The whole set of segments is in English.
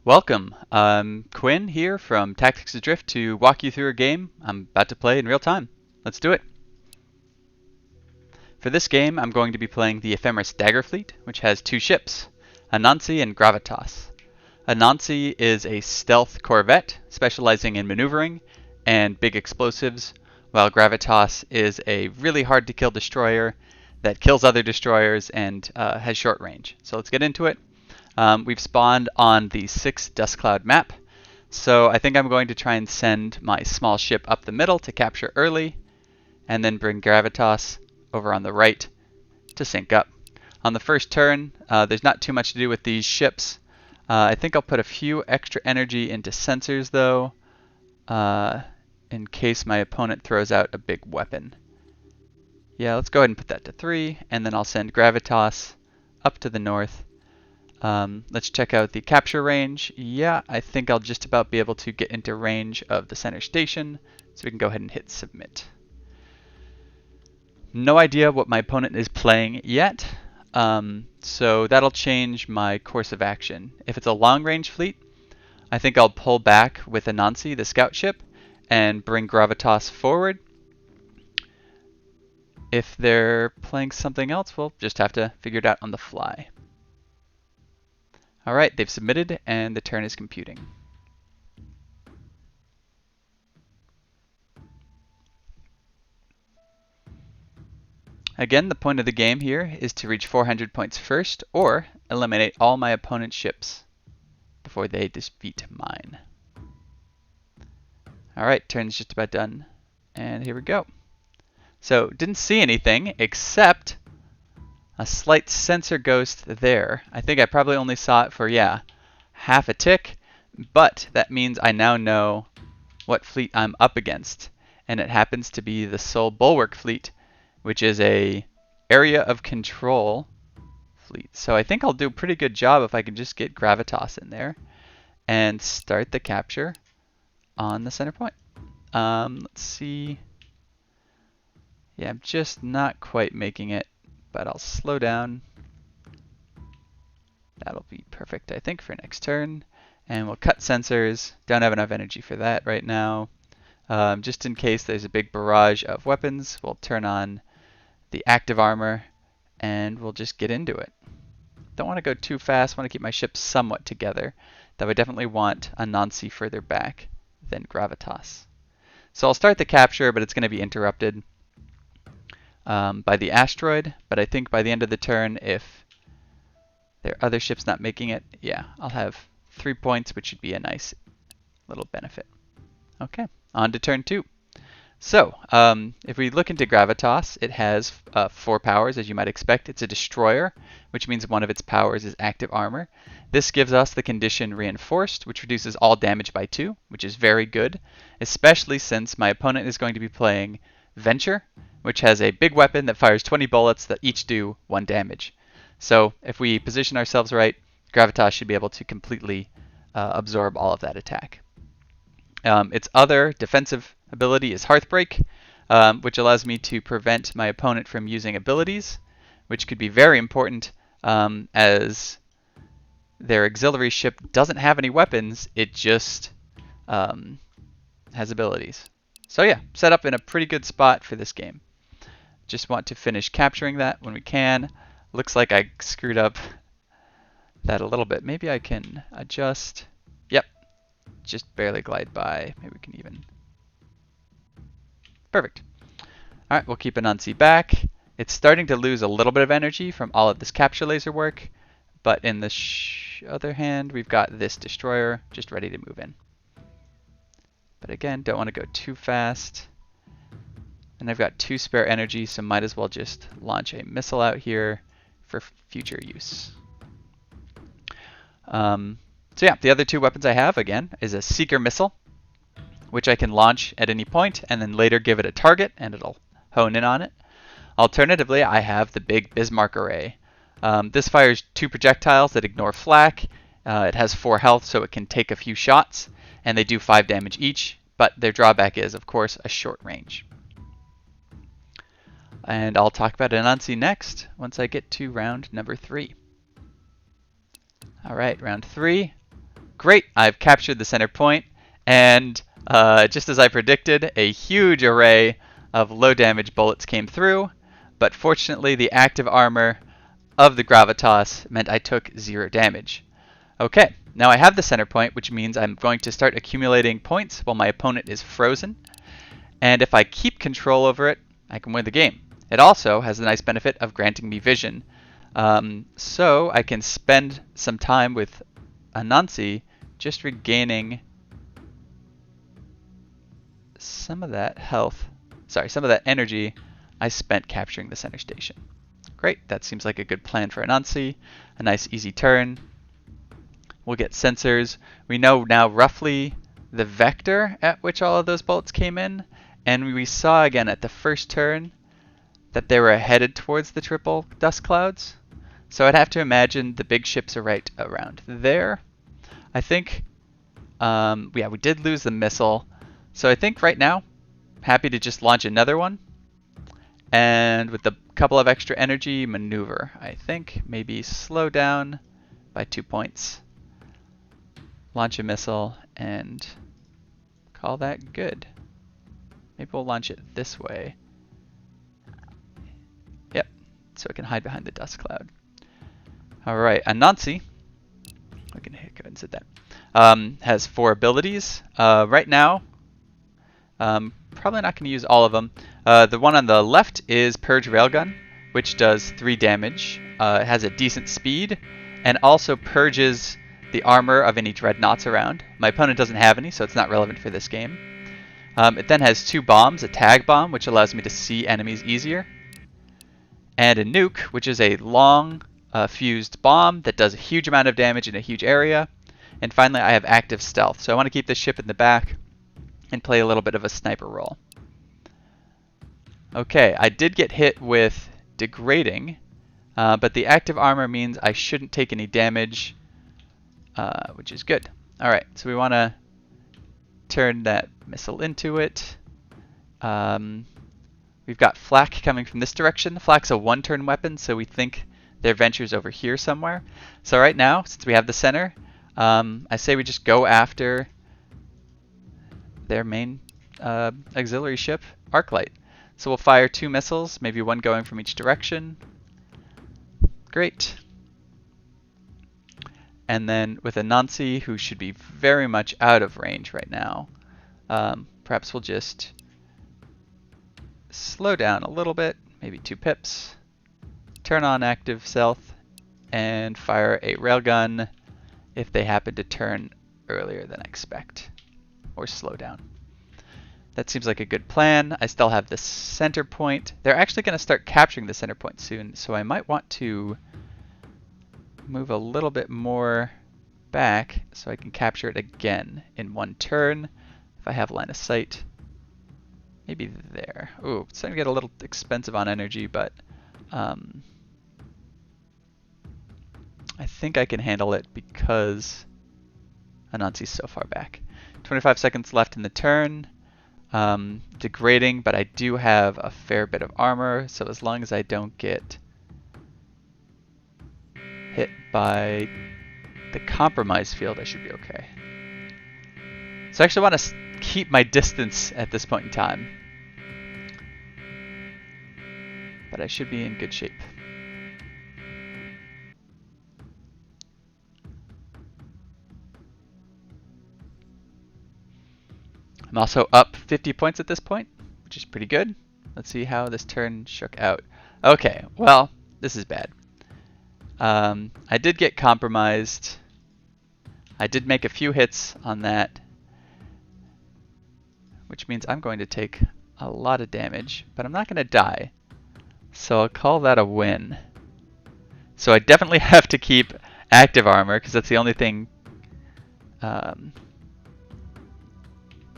Welcome. I'm Quinn here from Tactics Adrift to walk you through a game I'm about to play in real time. Let's do it. For this game, I'm going to be playing the Ephemeris Dagger Fleet, which has two ships, Anansi and Gravitas. Anansi is a stealth corvette specializing in maneuvering and big explosives, while Gravitas is a really hard to kill destroyer that kills other destroyers and has short range. So let's get into it. We've spawned on the 6 Dust Cloud map, so I think I'm going to try and send my small ship up the middle to capture early, and then bring Gravitas over on the right to sync up. On the first turn, there's not too much to do with these ships. I think I'll put a few extra energy into sensors though, in case my opponent throws out a big weapon. Yeah, let's go ahead and put that to 3, and then I'll send Gravitas up to the north. Let's check out the capture range. Yeah, I think I'll just about be able to get into range of the center station, so we can go ahead and hit submit. No idea what my opponent is playing yet, so that'll change my course of action. If it's a long range fleet, I think I'll pull back with Anansi, the scout ship, and bring Gravitas forward. If they're playing something else, we'll just have to figure it out on the fly. Alright, they've submitted and the turn is computing. Again, the point of the game here is to reach 400 points first or eliminate all my opponent's ships before they defeat mine. Alright, turn's just about done. And here we go. So, didn't see anything except a slight sensor ghost there. I think I probably only saw it for, yeah, half a tick, but that means I now know what fleet I'm up against. And it happens to be the Sol Bulwark fleet, which is a area of control fleet. So I think I'll do a pretty good job if I can just get Gravitas in there and start the capture on the center point. Let's see. Yeah, I'm just not quite making it, but I'll slow down. That'll be perfect, I think, for next turn. And we'll cut sensors. Don't have enough energy for that right now. Just in case there's a big barrage of weapons, we'll turn on the active armor and we'll just get into it. Don't want to go too fast, want to keep my ships somewhat together, though I definitely want Anansi further back than Gravitas. So I'll start the capture, but it's going to be interrupted by the asteroid, but I think by the end of the turn, if there are other ships not making it, yeah, I'll have 3 points, which should be a nice little benefit. Okay, on to turn 2. So, if we look into Gravitas, it has 4 powers, as you might expect. It's a destroyer, which means one of its powers is active armor. This gives us the condition reinforced, which reduces all damage by 2, which is very good, especially since my opponent is going to be playing Venture, which has a big weapon that fires 20 bullets that each do 1 damage. So, if we position ourselves right, Gravitas should be able to completely absorb all of that attack. Its other defensive ability is Hearthbreak, which allows me to prevent my opponent from using abilities, which could be very important as their auxiliary ship doesn't have any weapons, it just has abilities. So yeah, set up in a pretty good spot for this game. Just want to finish capturing that when we can. Looks like I screwed up that a little bit. Maybe I can adjust. Yep. Just barely glide by. Maybe we can even. Perfect. Alright, we'll keep Anansi back. It's starting to lose a little bit of energy from all of this capture laser work, but in the other hand, we've got this destroyer just ready to move in. But again, don't want to go too fast. And I've got 2 spare energy, so might as well just launch a missile out here for future use. So yeah, the other 2 weapons I have, again, is a Seeker Missile, which I can launch at any point and then later give it a target and it'll hone in on it. Alternatively, I have the big Bismarck Array. This fires 2 projectiles that ignore flak. It has 4 health, so it can take a few shots, and they do 5 damage each, but their drawback is, of course, a short range. And I'll talk about Anansi next, once I get to round number 3. Alright, round 3. Great, I've captured the center point, and just as I predicted, a huge array of low damage bullets came through, but fortunately the active armor of the gravitas meant I took 0 damage. Okay, now I have the center point, which means I'm going to start accumulating points while my opponent is frozen, and if I keep control over it, I can win the game. It also has the nice benefit of granting me vision, so I can spend some time with Anansi just regaining some of that some of that energy I spent capturing the center station. Great, that seems like a good plan for Anansi. A nice easy turn. We'll get sensors. We know now roughly the vector at which all of those bullets came in, and we saw again at the first turn that they were headed towards the triple dust clouds. So I'd have to imagine the big ships are right around there. I think, yeah, we did lose the missile. So I think right now, happy to just launch another one. And with a couple of extra energy, maneuver. I think maybe slow down by 2 points. Launch a missile and call that good. Maybe we'll launch it this way. Yep, so it can hide behind the dust cloud. Alright, Anansi, we can go ahead and set that, has 4 abilities. Right now, probably not going to use all of them. The one on the left is Purge Railgun, which does 3 damage. It has a decent speed, and also purges the armor of any dreadnoughts around. My opponent doesn't have any, so it's not relevant for this game. It then has 2 bombs, a tag bomb, which allows me to see enemies easier, and a nuke, which is a long fused bomb that does a huge amount of damage in a huge area. And finally, I have active stealth, so I want to keep this ship in the back and play a little bit of a sniper role. Okay, I did get hit with degrading, but the active armor means I shouldn't take any damage, which is good. Alright, so we want to turn that missile into it. We've got flak coming from this direction. Flak's a 1-turn weapon, so we think their venture's over here somewhere. So right now, since we have the center, I say we just go after their main auxiliary ship, Arclight. So we'll fire 2 missiles, maybe 1 going from each direction. Great. And then with Anansi, who should be very much out of range right now, perhaps we'll just slow down a little bit, maybe 2 pips, turn on active stealth, and fire a railgun if they happen to turn earlier than I expect, or slow down. That seems like a good plan. I still have the center point. They're actually going to start capturing the center point soon, so I might want to move a little bit more back so I can capture it again in 1 turn if I have line of sight. Maybe there. Ooh, it's starting to get a little expensive on energy, but I think I can handle it because Anansi's so far back. 25 seconds left in the turn. Degrading, but I do have a fair bit of armor, so as long as I don't get hit by the compromise field, I should be okay. So I actually want to keep my distance at this point in time, but I should be in good shape. I'm also up 50 points at this point, which is pretty good. Let's see how this turn shook out. Okay, well, this is bad. I did get compromised. I did make a few hits on that, which means I'm going to take a lot of damage, but I'm not going to die. So I'll call that a win. So I definitely have to keep active armor, because that's the only thing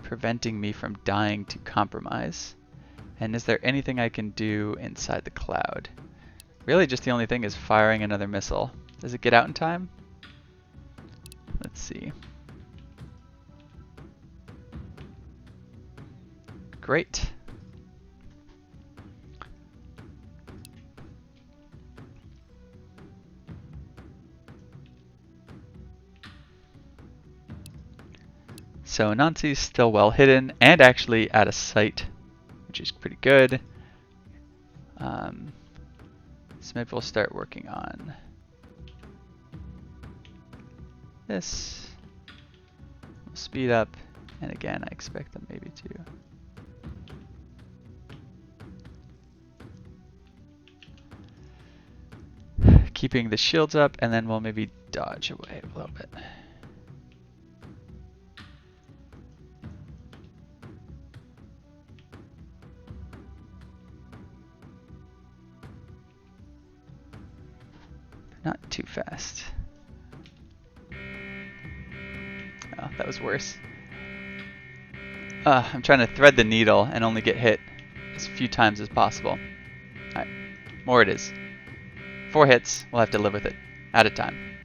preventing me from dying to compromise. And is there anything I can do inside the cloud? Really just the only thing is firing another missile. Does it get out in time? Let's see. Great. So Nancy's still well hidden and actually out of sight, which is pretty good. So maybe we'll start working on this. We'll speed up, and again, I expect them maybe to keeping the shields up, and then we'll maybe dodge away a little bit. Not too fast. Oh, that was worse. I'm trying to thread the needle and only get hit as few times as possible. Alright, more it is. 4 hits, we'll have to live with it. Out of time.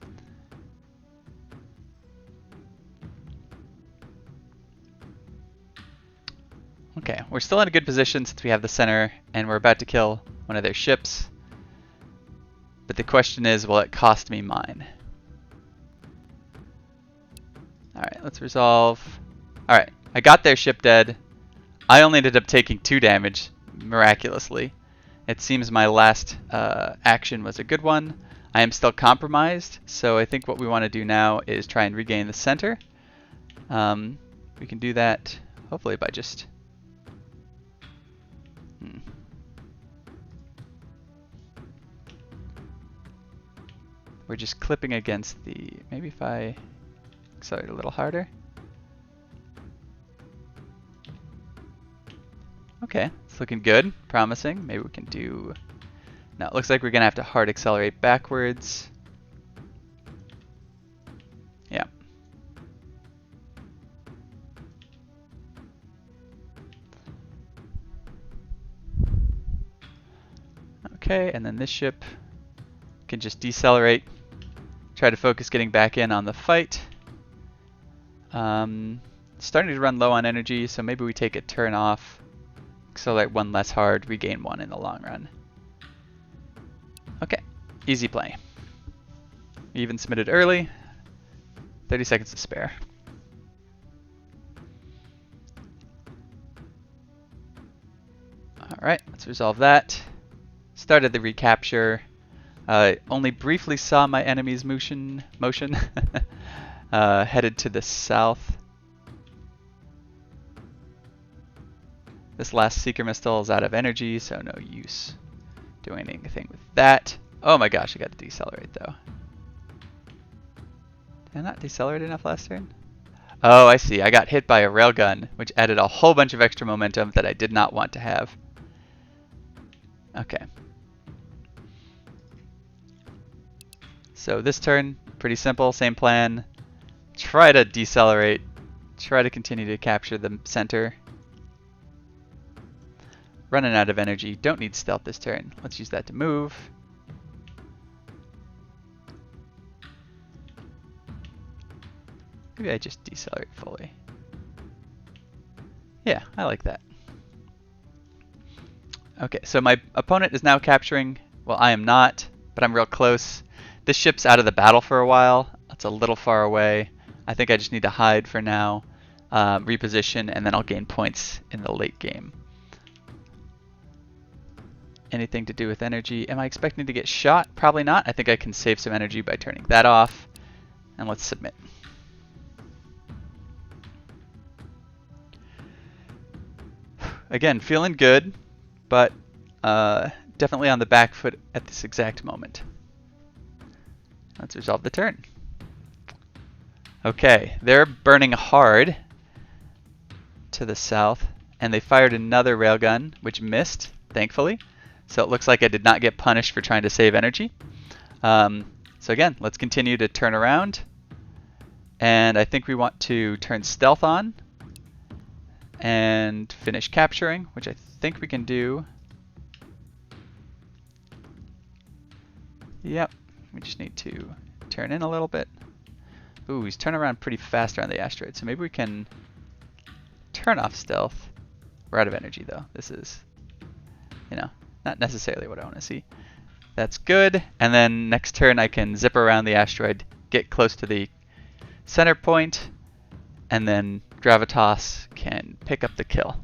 Okay, we're still in a good position since we have the center and we're about to kill one of their ships. But the question is, will it cost me mine? Alright, let's resolve. Alright, I got their ship dead. I only ended up taking 2 damage, miraculously. It seems my last action was a good one. I am still compromised, so I think what we want to do now is try and regain the center. We can do that hopefully by just... We're just clipping against the... Maybe if I accelerate a little harder. Okay, it's looking good, promising. Maybe we can do... No, it looks like we're going to have to hard accelerate backwards. Yeah. Okay, and then this ship can just decelerate. Try to focus getting back in on the fight. Starting to run low on energy, so maybe we take a turn off. Accelerate 1 less hard, regain 1 in the long run. Okay, easy play. Even submitted early. 30 seconds to spare. Alright, let's resolve that. Started the recapture. Only briefly saw my enemy's motion. Headed to the south. This last Seeker missile is out of energy, so no use doing anything with that. Oh my gosh, I got to decelerate though. Did I not decelerate enough last turn? Oh, I see. I got hit by a railgun, which added a whole bunch of extra momentum that I did not want to have. Okay. So this turn, pretty simple, same plan. Try to decelerate. Try to continue to capture the center. Running out of energy. Don't need stealth this turn. Let's use that to move. Maybe I just decelerate fully. Yeah, I like that. Okay, so my opponent is now capturing. Well, I am not, but I'm real close. This ship's out of the battle for a while. It's a little far away. I think I just need to hide for now, reposition, and then I'll gain points in the late game. Anything to do with energy? Am I expecting to get shot? Probably not. I think I can save some energy by turning that off. And let's submit. Again, feeling good, but definitely on the back foot at this exact moment. Let's resolve the turn. Okay, they're burning hard to the south, and they fired another railgun, which missed, thankfully. So it looks like I did not get punished for trying to save energy. So again, let's continue to turn around. And I think we want to turn stealth on and finish capturing, which I think we can do. Yep, we just need to turn in a little bit. Ooh, he's turning around pretty fast around the asteroid, so maybe we can turn off stealth. We're out of energy though. This is, you know, not necessarily what I want to see. That's good, and then next turn I can zip around the asteroid, get close to the center point, and then Gravitas can pick up the kill.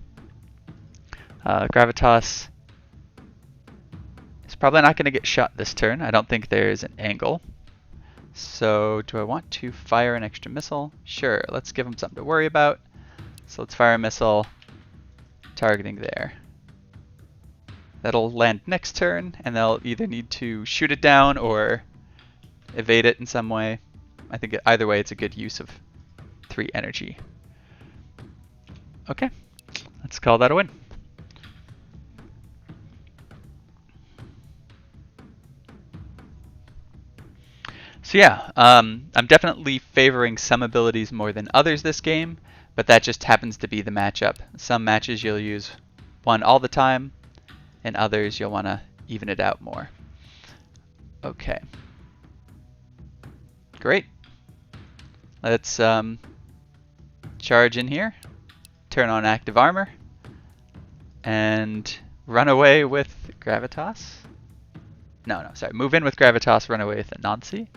Gravitas is probably not going to get shot this turn. I don't think there's an angle. So do I want to fire an extra missile? Sure, let's give him something to worry about. So let's fire a missile targeting there. That'll land next turn, and they'll either need to shoot it down or evade it in some way. I think either way it's a good use of 3 energy. Okay, let's call that a win. So yeah, I'm definitely favoring some abilities more than others this game, but that just happens to be the matchup. Some matches you'll use one all the time, and others you'll want to even it out more. Okay. Great. Let's charge in here, turn on active armor, and run away with Gravitas. No, sorry. Move in with Gravitas, run away with Anansi.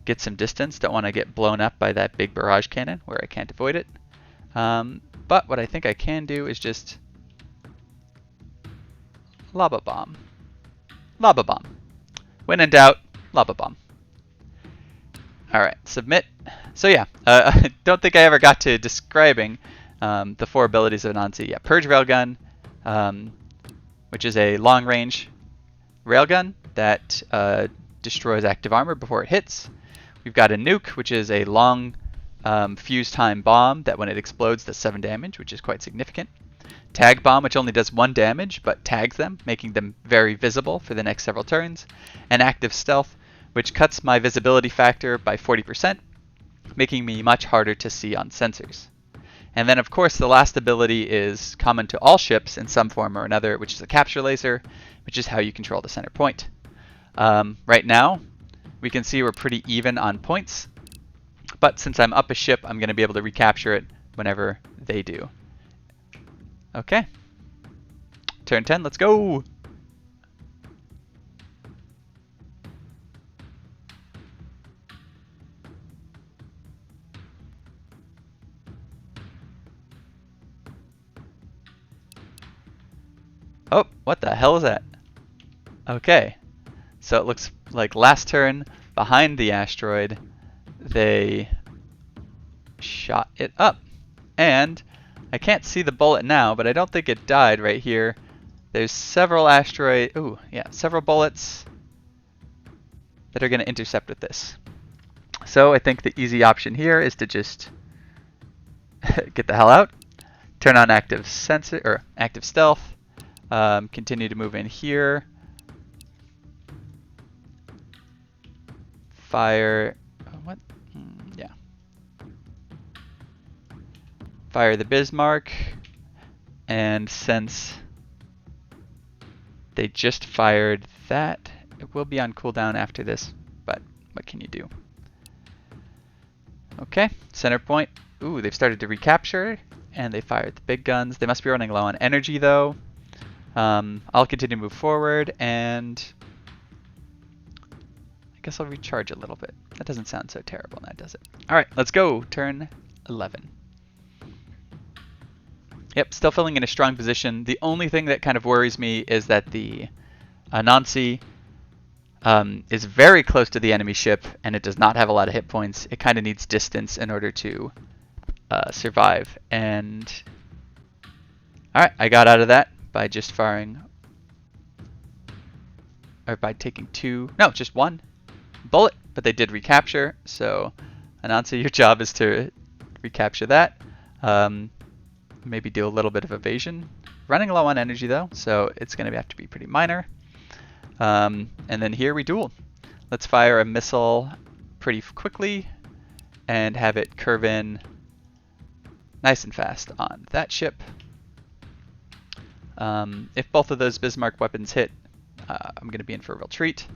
Get some distance. Don't want to get blown up by that big barrage cannon where I can't avoid it. But what I think I can do is just Lava Bomb. Lava Bomb. When in doubt, Lava Bomb. Alright, submit. So yeah, I don't think I ever got to describing the 4 abilities of Anansi. Yeah, Purge Railgun, which is a long-range railgun that destroys active armor before it hits. We've got a nuke, which is a long fuse time bomb that when it explodes does 7 damage, which is quite significant. Tag bomb, which only does 1 damage, but tags them, making them very visible for the next several turns. And active stealth, which cuts my visibility factor by 40%, making me much harder to see on sensors. And then of course the last ability is common to all ships in some form or another, which is a capture laser, which is how you control the center point. Right now, we can see we're pretty even on points, but since I'm up a ship, I'm going to be able to recapture it whenever they do. Okay. Turn 10, let's go! Oh, what the hell is that? Okay. So it looks like last turn, behind the asteroid, they shot it up. And I can't see the bullet now, but I don't think it died right here. There's several several bullets that are going to intercept with this. So I think the easy option here is to just get the hell out, turn on active sensor or active stealth, continue to move in here, fire. What? Yeah. Fire the Bismarck, and since they just fired that, it will be on cooldown after this, but what can you do? Okay, center point. Ooh, they've started to recapture, and they fired the big guns. They must be running low on energy, though. I'll continue to move forward, and I guess I'll recharge a little bit. That doesn't sound so terrible now, does it? Alright, let's go. Turn 11. Yep, still feeling in a strong position. The only thing that kind of worries me is that the Anansi is very close to the enemy ship, and it does not have a lot of hit points. It kind of needs distance in order to survive. And alright, I got out of that by just firing, or by taking just 1 bullet, but they did recapture. So Anansi, your job is to recapture that. Maybe do a little bit of evasion. Running low on energy though, so it's going to have to be pretty minor. And then here we duel. Let's fire a missile pretty quickly and have it curve in nice and fast on that ship. If both of those Bismarck weapons hit, I'm going to be in for a real treat.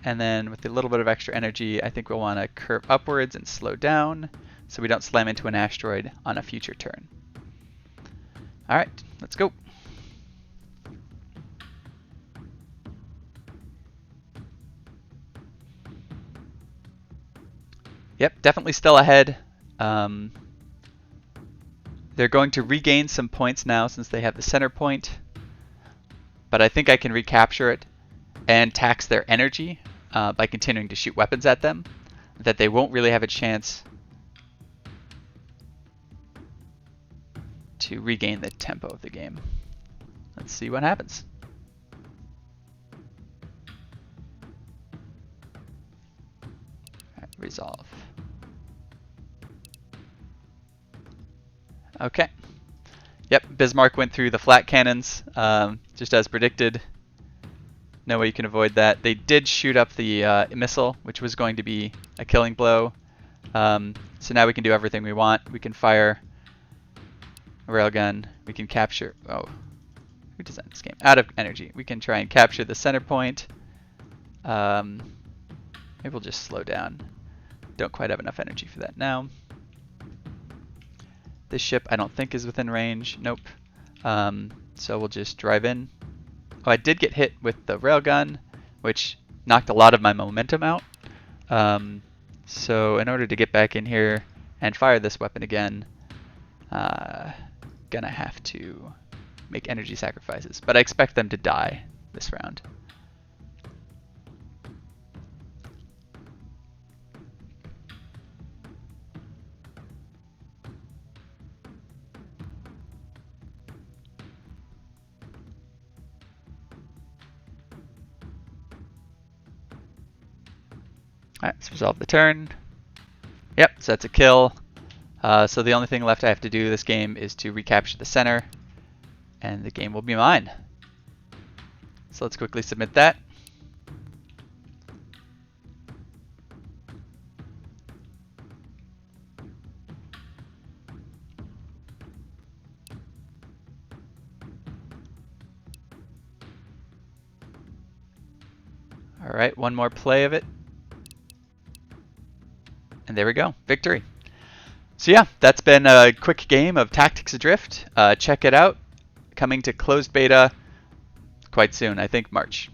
And then with a little bit of extra energy, I think we'll want to curve upwards and slow down so we don't slam into an asteroid on a future turn. Alright, let's go. Yep, definitely still ahead. They're going to regain some points now since they have the center point, but I think I can recapture it and tax their energy by continuing to shoot weapons at them, that they won't really have a chance to regain the tempo of the game. Let's see what happens. All right, resolve. Okay. Yep, Bismarck went through the flat cannons, just as predicted. No way you can avoid that. They did shoot up the missile, which was going to be a killing blow. So now we can do everything we want. We can fire a railgun. We can capture... Oh, who designed this game? Out of energy. We can try and capture the center point. Maybe we'll just slow down. Don't quite have enough energy for that now. This ship I don't think is within range. Nope. So we'll just drive in. Oh, I did get hit with the railgun, which knocked a lot of my momentum out. So in order to get back in here and fire this weapon again, gonna have to make energy sacrifices. But I expect them to die this round. Alright, let's resolve the turn. Yep, so that's a kill. So the only thing left I have to do this game is to recapture the center, and the game will be mine. So let's quickly submit that. Alright, one more play of it. And there we go, victory. So yeah, that's been a quick game of Tactics Adrift. Check it out. Coming to closed beta quite soon, I think March.